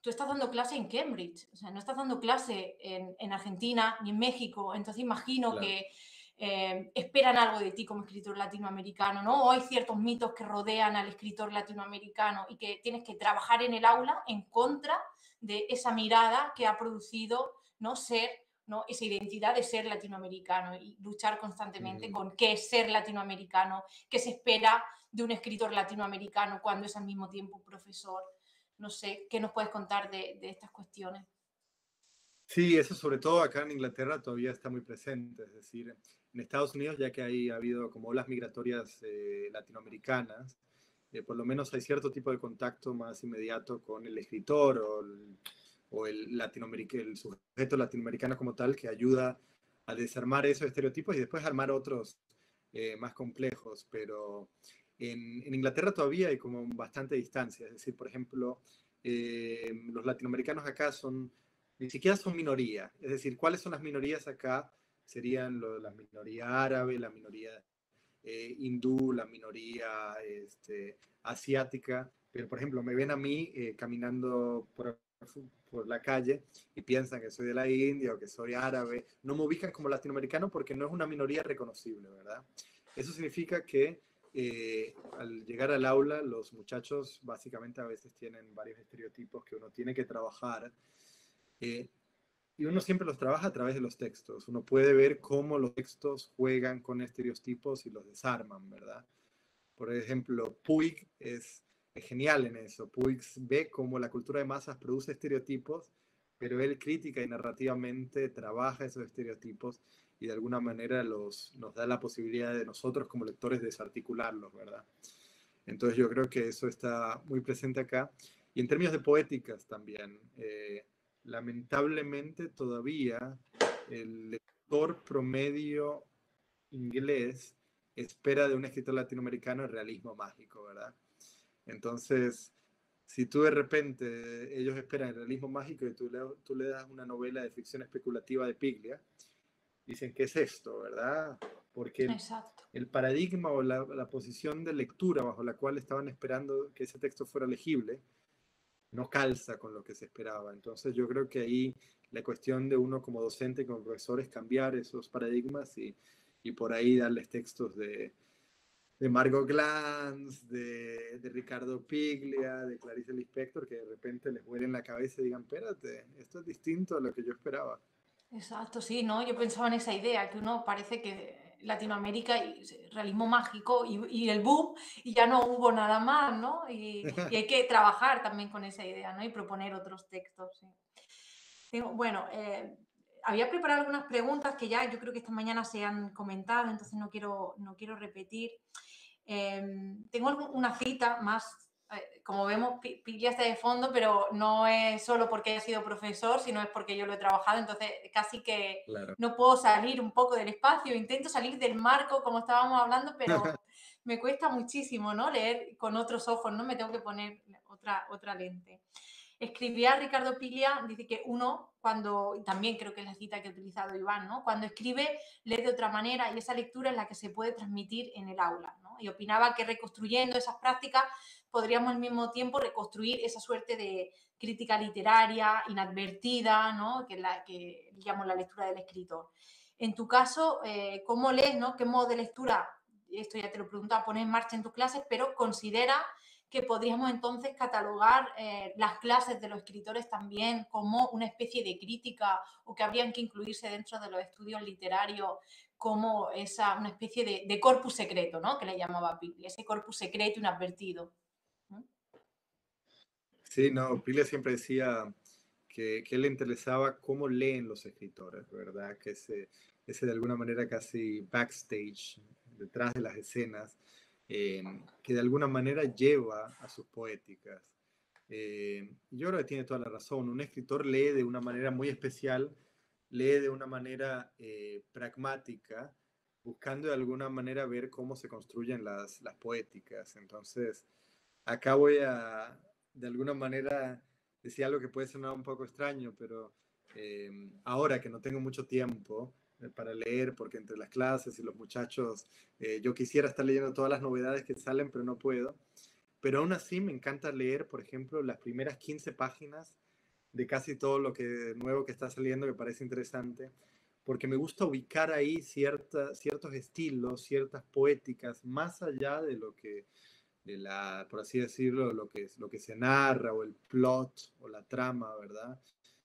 tú estás dando clase en Cambridge, o sea, no estás dando clase en Argentina ni en México, entonces imagino Claro. que esperan algo de ti como escritor latinoamericano, ¿no? O hay ciertos mitos que rodean al escritor latinoamericano y que tienes que trabajar en el aula en contra de esa mirada que ha producido, ¿no? Ser, ¿no? Esa identidad de ser latinoamericano y luchar constantemente Uh-huh. con qué es ser latinoamericano, qué se espera de un escritor latinoamericano cuando es al mismo tiempo profesor. No sé, ¿qué nos puedes contar de estas cuestiones? Sí, eso sobre todo acá en Inglaterra todavía está muy presente, es decir, en Estados Unidos ya que ha habido como olas migratorias latinoamericanas, por lo menos hay cierto tipo de contacto más inmediato con el escritor el sujeto latinoamericano como tal que ayuda a desarmar esos estereotipos y después armar otros más complejos, pero en Inglaterra todavía hay como bastante distancia, es decir, por ejemplo, los latinoamericanos acá ni siquiera son minoría. Es decir, ¿cuáles son las minorías acá? Serían la minoría árabe, la minoría hindú, la minoría asiática. Pero, por ejemplo, me ven a mí caminando por la calle y piensan que soy de la India o que soy árabe. No me ubican como latinoamericano porque no es una minoría reconocible, ¿verdad? Eso significa que al llegar al aula, los muchachos básicamente a veces tienen varios estereotipos que uno tiene que trabajar eh, y uno siempre los trabaja a través de los textos. Uno puede ver cómo los textos juegan con estereotipos y los desarman, ¿verdad? Por ejemplo, Puig es es genial en eso. Puig ve cómo la cultura de masas produce estereotipos, pero él crítica y narrativamente trabaja esos estereotipos y de alguna manera nos da la posibilidad de nosotros como lectores desarticularlos, ¿verdad? Entonces yo creo que eso está muy presente acá. Y en términos de poéticas también, lamentablemente todavía el lector promedio inglés espera de un escritor latinoamericano el realismo mágico, ¿verdad? Entonces, si tú de repente, ellos esperan el realismo mágico y tú le das una novela de ficción especulativa de Piglia, dicen, ¿qué es esto, verdad? Porque Exacto. el paradigma o la posición de lectura bajo la cual estaban esperando que ese texto fuera legible no calza con lo que se esperaba. Entonces yo creo que ahí la cuestión de uno como docente, como profesor, es cambiar esos paradigmas y por ahí darles textos de Margot Glantz, de Ricardo Piglia, de Clarice Lispector, que de repente les vuelen la cabeza y digan, espérate, esto es distinto a lo que yo esperaba. Exacto, sí, ¿no? Yo pensaba en esa idea, que uno parece que Latinoamérica y realismo mágico y el boom y ya no hubo nada más, ¿no? Y hay que trabajar también con esa idea, ¿no? Y proponer otros textos, sí. Bueno, había preparado algunas preguntas que ya yo creo que esta mañana se han comentado, entonces no quiero repetir. Tengo una cita más, como vemos, Piglia está de fondo, pero no es solo porque haya sido profesor, sino es porque yo lo he trabajado, entonces casi que Claro. no puedo salir un poco del espacio, intento salir del marco como estábamos hablando, pero me cuesta muchísimo, ¿no? Leer con otros ojos, ¿no? Me tengo que poner otra lente. Escribía Ricardo Piglia, dice que uno, cuando, y también creo que es la cita que ha utilizado Iván, ¿no? Cuando escribe, lee de otra manera y esa lectura es la que se puede transmitir en el aula, ¿no? Y opinaba que reconstruyendo esas prácticas podríamos al mismo tiempo reconstruir esa suerte de crítica literaria inadvertida, ¿no? Que es la que llamo la lectura del escritor. En tu caso, ¿cómo lees, ¿no? ¿Qué modo de lectura, esto ya te lo preguntaba, pones en marcha en tus clases, pero considera que podríamos entonces catalogar las clases de los escritores también como una especie de crítica o que habrían que incluirse dentro de los estudios literarios como una especie de corpus secreto, ¿no? Que le llamaba Piglia, ese corpus secreto inadvertido. Sí, no, Piglia siempre decía que le interesaba cómo leen los escritores, ¿verdad? Que ese de alguna manera casi backstage, detrás de las escenas, que de alguna manera lleva a sus poéticas. Yo creo que tiene toda la razón. Un escritor lee de una manera muy especial, lee de una manera pragmática, buscando de alguna manera ver cómo se construyen las poéticas. Entonces, acá voy a, de alguna manera, decir algo que puede sonar un poco extraño, pero ahora que no tengo mucho tiempo para leer, porque entre las clases y los muchachos, yo quisiera estar leyendo todas las novedades que salen, pero no puedo. Pero aún así me encanta leer, por ejemplo, las primeras 15 páginas de casi todo lo que nuevo que está saliendo, que parece interesante, porque me gusta ubicar ahí ciertos estilos, ciertas poéticas, más allá de lo que por así decirlo, lo que se narra o el plot o la trama, ¿verdad?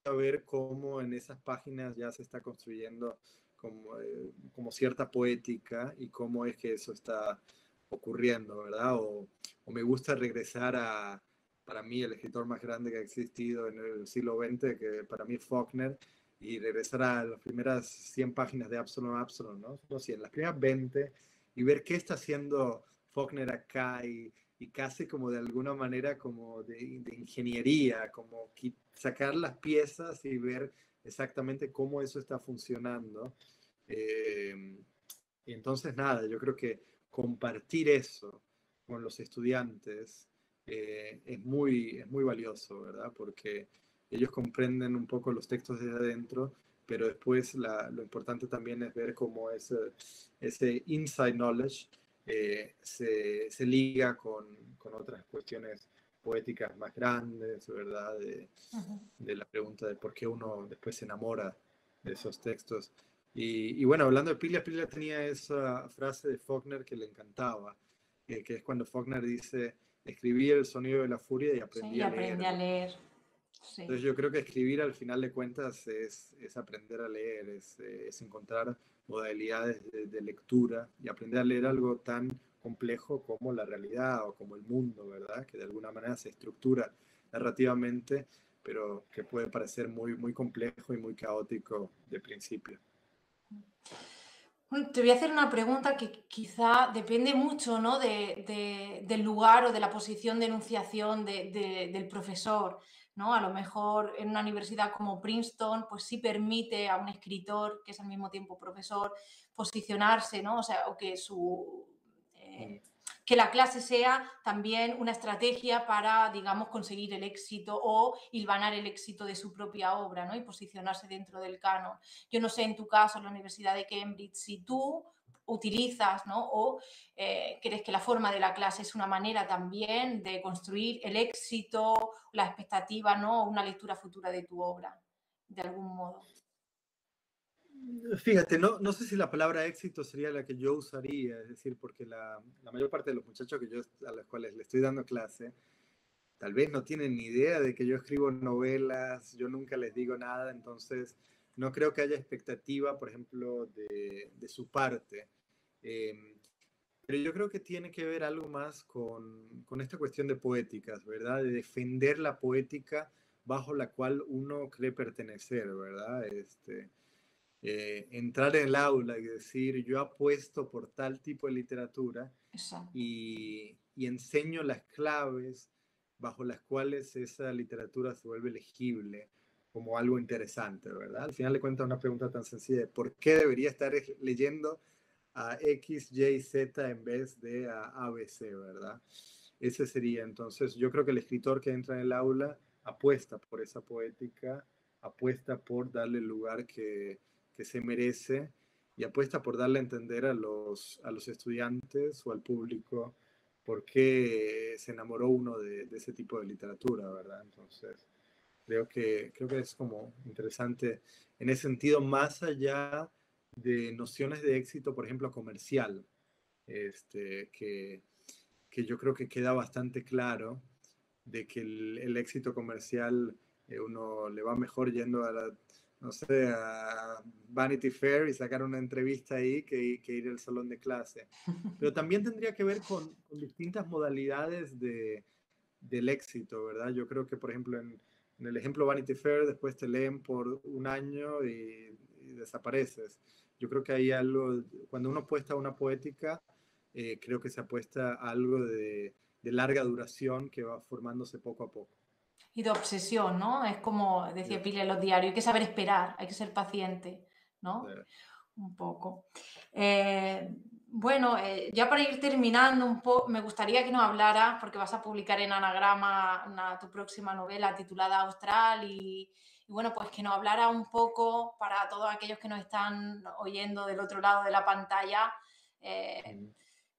A ver cómo en esas páginas ya se está construyendo como cierta poética y cómo es que eso está ocurriendo, ¿verdad? O me gusta regresar para mí, el escritor más grande que ha existido en el siglo XX, que para mí es Faulkner, y regresar a las primeras 100 páginas de Absalom, Absalom, ¿no? No 100, las primeras 20, y ver qué está haciendo Faulkner acá y casi como de alguna manera como de ingeniería, como sacar las piezas y ver exactamente cómo eso está funcionando. Y entonces nada, yo creo que compartir eso con los estudiantes es muy valioso, ¿verdad? Porque ellos comprenden un poco los textos desde adentro, pero después lo importante también es ver cómo ese inside knowledge se liga con otras cuestiones poéticas más grandes, ¿verdad? De la pregunta de por qué uno después se enamora de esos textos. Y bueno, hablando de Piglia, Piglia tenía esa frase de Faulkner que le encantaba, que es cuando Faulkner dice, escribí el sonido de la furia y Sí, aprendí y a aprendí a leerlo. leer. Sí. Entonces yo creo que escribir al final de cuentas es aprender a leer, es encontrar modalidades de lectura y aprender a leer algo tan complejo como la realidad o como el mundo, ¿verdad? Que de alguna manera se estructura narrativamente, pero que puede parecer muy, muy complejo y muy caótico de principio. Te voy a hacer una pregunta que quizá depende mucho, ¿no? del lugar o de la posición de enunciación del profesor, ¿no? A lo mejor en una universidad como Princeton, pues sí permite a un escritor, que es al mismo tiempo profesor, posicionarse, ¿no? O sea, o que que la clase sea también una estrategia para, digamos, conseguir el éxito o hilvanar el éxito de su propia obra, ¿no? Y posicionarse dentro del canon. Yo no sé, en tu caso, en la Universidad de Cambridge, si tú utilizas, ¿no? O crees que la forma de la clase es una manera también de construir el éxito, la expectativa, ¿no? Una lectura futura de tu obra, de algún modo. Fíjate, no sé si la palabra éxito sería la que yo usaría, es decir, porque la mayor parte de los muchachos a los cuales le estoy dando clase, tal vez no tienen ni idea de que yo escribo novelas, yo nunca les digo nada, entonces no creo que haya expectativa, por ejemplo, de su parte. Eh, pero yo creo que tiene que ver algo más con esta cuestión de poéticas, ¿verdad? De defender la poética bajo la cual uno cree pertenecer, ¿verdad? Entrar en el aula y decir, yo apuesto por tal tipo de literatura Exacto. y enseño las claves bajo las cuales esa literatura se vuelve legible como algo interesante, ¿verdad? Al final de cuentas, una pregunta tan sencilla de por qué debería estar leyendo a X, Y, Z en vez de a ABC, ¿verdad? Ese sería, entonces, yo creo que el escritor que entra en el aula apuesta por esa poética, apuesta por darle el lugar que se merece y apuesta por darle a entender a los estudiantes o al público por qué se enamoró uno de ese tipo de literatura, ¿verdad? Entonces, creo que es como interesante en ese sentido, más allá de nociones de éxito, por ejemplo, comercial, este, que, que yo creo que queda bastante claro de que el éxito comercial uno le va mejor yendo a la, no sé, a Vanity Fair y sacar una entrevista ahí que ir al salón de clase. Pero también tendría que ver con distintas modalidades del éxito, ¿verdad? Yo creo que, por ejemplo, en el ejemplo Vanity Fair, después te leen por un año y desapareces. Yo creo que hay algo, cuando uno apuesta a una poética, creo que se apuesta a algo de larga duración que va formándose poco a poco. Y de obsesión, ¿no? Es como decía Pili en los diarios, hay que saber esperar, hay que ser paciente, ¿no? Un poco. Bueno, ya para ir terminando un poco, me gustaría que nos hablara, porque vas a publicar en Anagrama tu próxima novela titulada Austral y bueno, pues que nos hablara un poco para todos aquellos que nos están oyendo del otro lado de la pantalla,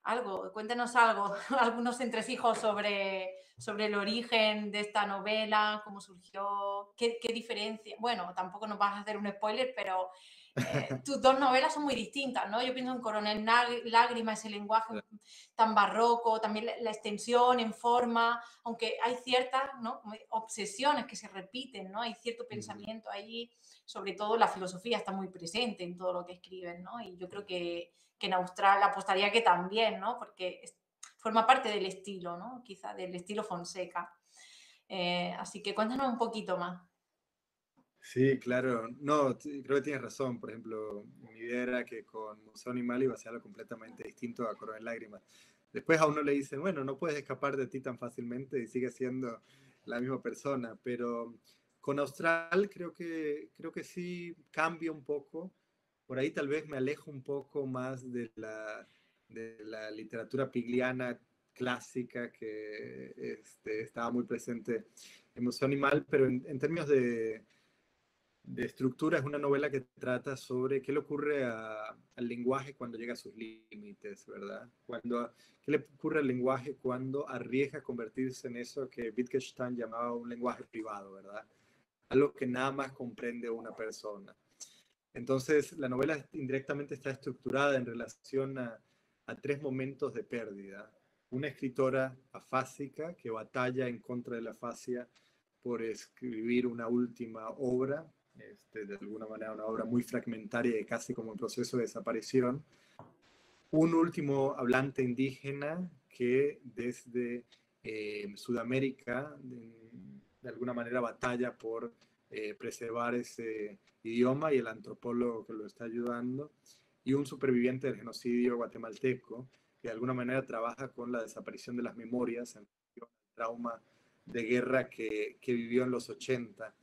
algo, cuéntenos algo, algunos entresijos sobre el origen de esta novela, cómo surgió, qué diferencia. Bueno, tampoco nos vas a hacer un spoiler, pero tus dos novelas son muy distintas, ¿no? Yo pienso en Coronel Lágrima, ese lenguaje tan barroco, también la extensión en forma, aunque hay ciertas, ¿no? Obsesiones que se repiten, ¿no? Hay cierto pensamiento ahí, sobre todo la filosofía está muy presente en todo lo que escriben, ¿no? Y yo creo que en Austral apostaría que también, ¿no? Porque forma parte del estilo, ¿no? Quizá del estilo Fonseca. Así que cuéntanos un poquito más. Sí, claro. No, creo que tienes razón. Por ejemplo, mi idea era que con Museo Animal iba a ser algo completamente distinto a Coronel Lágrimas. Después a uno le dicen, bueno, no puedes escapar de ti tan fácilmente y sigue siendo la misma persona. Pero con Austral creo que sí cambia un poco. Por ahí tal vez me alejo un poco más de la literatura pigliana clásica que estaba muy presente en Museo Animal, pero en términos de estructura, es una novela que trata sobre qué le ocurre al lenguaje cuando llega a sus límites, ¿verdad? ¿Qué le ocurre al lenguaje cuando arriesga a convertirse en eso que Wittgenstein llamaba un lenguaje privado, ¿verdad? Algo que nada más comprende una persona. Entonces, la novela indirectamente está estructurada en relación a tres momentos de pérdida. Una escritora afásica que batalla en contra de la afasia por escribir una última obra, de alguna manera una obra muy fragmentaria y casi como en proceso de desaparición. un último hablante indígena que desde Sudamérica de alguna manera batalla por preservar ese idioma y el antropólogo que lo está ayudando, y un superviviente del genocidio guatemalteco que de alguna manera trabaja con la desaparición de las memorias en el trauma de guerra que vivió en los 80.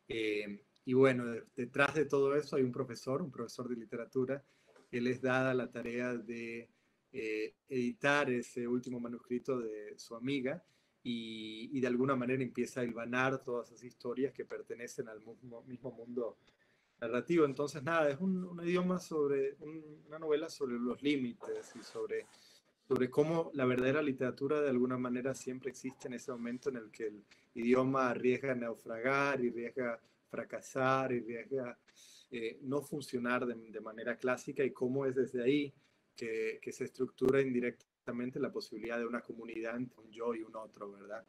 Y bueno, detrás de todo eso hay un profesor de literatura, que les da la tarea de editar ese último manuscrito de su amiga y de alguna manera empieza a hilvanar todas esas historias que pertenecen al mismo mundo narrativo. Entonces, nada, es un idioma una novela sobre los límites y sobre cómo la verdadera literatura de alguna manera siempre existe en ese momento en el que el idioma arriesga a naufragar, y arriesga fracasar, y arriesga no funcionar de manera clásica, y cómo es desde ahí que se estructura indirectamente la posibilidad de una comunidad entre un yo y un otro, ¿verdad?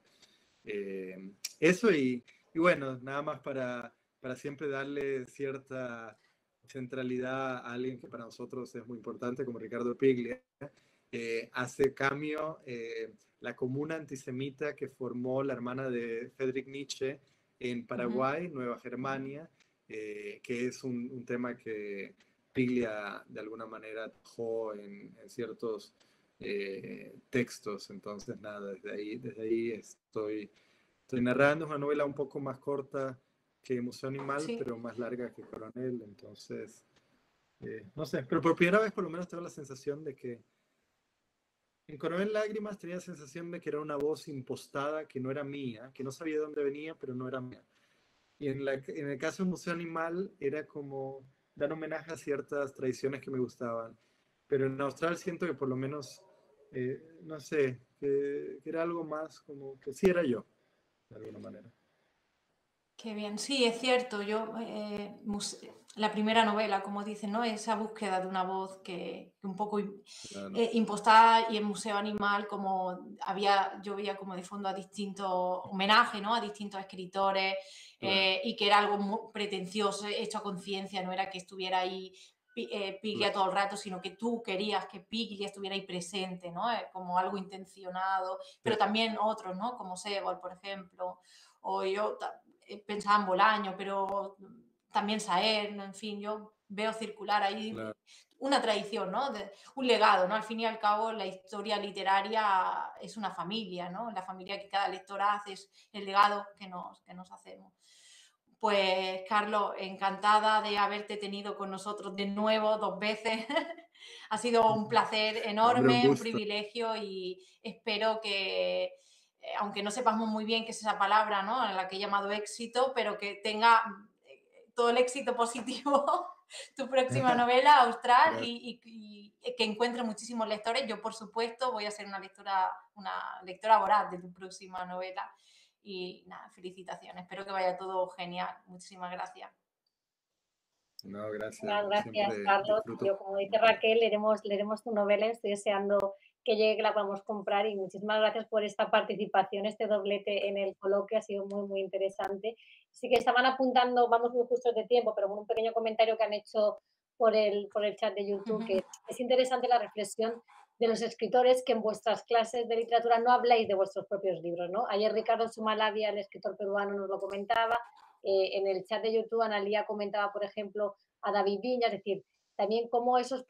Eso y bueno, nada más para siempre darle cierta centralidad a alguien que para nosotros es muy importante, como Ricardo Piglia. Hace cameo la comuna antisemita que formó la hermana de Friedrich Nietzsche en Paraguay, Nueva Germania, que es un tema que Piglia de alguna manera trabajó en ciertos textos. Entonces, nada, desde ahí estoy narrando. Es una novela un poco más corta que Museo Animal, Sí. pero más larga que Coronel. Entonces, no sé, pero por primera vez por lo menos tengo la sensación de que en Coronel Lágrimas tenía la sensación de que era una voz impostada, que no era mía, que no sabía de dónde venía, pero no era mía. Y en el caso del Museo Animal era como dar homenaje a ciertas tradiciones que me gustaban. Pero en Austral siento que por lo menos, no sé, que era algo más como que sí era yo, de alguna manera. Qué bien, sí, es cierto. La primera novela, como dicen, ¿no? Esa búsqueda de una voz que un poco Claro, impostada, y en Museo Animal yo veía como de fondo a distintos homenajes, ¿no? A distintos escritores, claro, y que era algo muy pretencioso, hecho a conciencia, no era que estuviera ahí Piglia claro. todo el rato, sino que tú querías que Piglia estuviera ahí presente, ¿no? Como algo intencionado, Sí, pero también otros, ¿no? Como Sebald, por ejemplo, o yo pensaba en Bolaño, pero también Saer, en fin, yo veo circular ahí claro. una tradición, ¿no? Un legado, ¿no? Al fin y al cabo, la historia literaria es una familia, ¿no? La familia que cada lector hace es el legado que nos hacemos. Pues, Carlos, encantada de haberte tenido con nosotros de nuevo 2 veces. Ha sido un placer No, hombre, un enorme, un gusto. privilegio, y espero que, aunque no sepamos muy bien qué es esa palabra, ¿no? A la que he llamado éxito, pero que tenga todo el éxito positivo tu próxima novela, Austral, Gracias. y que encuentre muchísimos lectores. Yo, por supuesto, voy a ser una lectora voraz de tu próxima novela. Y nada, felicitaciones. Espero que vaya todo genial. Muchísimas gracias. No, gracias. Muchas gracias, Siempre Carlos. disfruto. Yo, como dice Raquel, leeremos tu novela. Estoy deseando que llegue, que la podamos comprar, y muchísimas gracias por esta participación, este doblete en el coloquio. Ha sido muy, muy interesante. Sí que estaban apuntando, vamos muy justos de tiempo, pero con un pequeño comentario que han hecho por el chat de YouTube, que es interesante la reflexión de los escritores que en vuestras clases de literatura no habláis de vuestros propios libros, ¿no? Ayer Ricardo Sumalavia, el escritor peruano, nos lo comentaba. En el chat de YouTube, Analía comentaba, por ejemplo, a David Viña, es decir, también como esos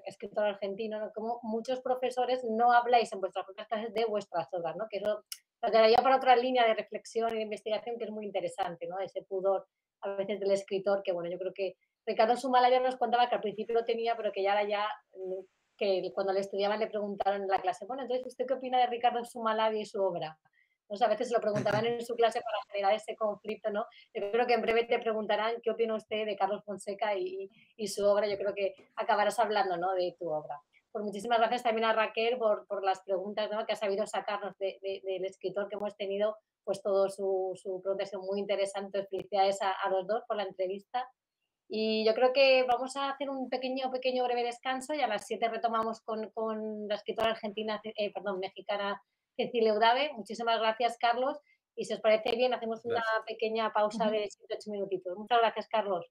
escritor argentino, ¿no? Como muchos profesores no habláis en vuestras propias clases de vuestras obras, ¿no? Que eso nos daría para otra línea de reflexión y de investigación que es muy interesante, ¿no? Ese pudor a veces del escritor, que bueno, yo creo que Ricardo Sumalaya nos contaba que al principio lo tenía, pero que ya ahora ya, que cuando le estudiaban le preguntaron en la clase, bueno, entonces, ¿usted qué opina de Ricardo Sumalaya y su obra? Entonces, a veces se lo preguntaban en su clase para generar ese conflicto, ¿no? Yo creo que en breve te preguntarán qué opina usted de Carlos Fonseca y su obra. Yo creo que acabarás hablando, ¿no?, de tu obra. Pues muchísimas gracias también a Raquel por las preguntas, ¿no?, que ha sabido sacarnos del escritor que hemos tenido, pues todo su presentación muy interesante. Felicidades a los dos por la entrevista. Y yo creo que vamos a hacer un pequeño breve descanso, y a las 7 retomamos con la escritora argentina, mexicana, Cecilia Udave. Muchísimas gracias, Carlos. Y si os parece bien, hacemos una Gracias. pequeña pausa de 7 8 minutitos. Muchas gracias, Carlos.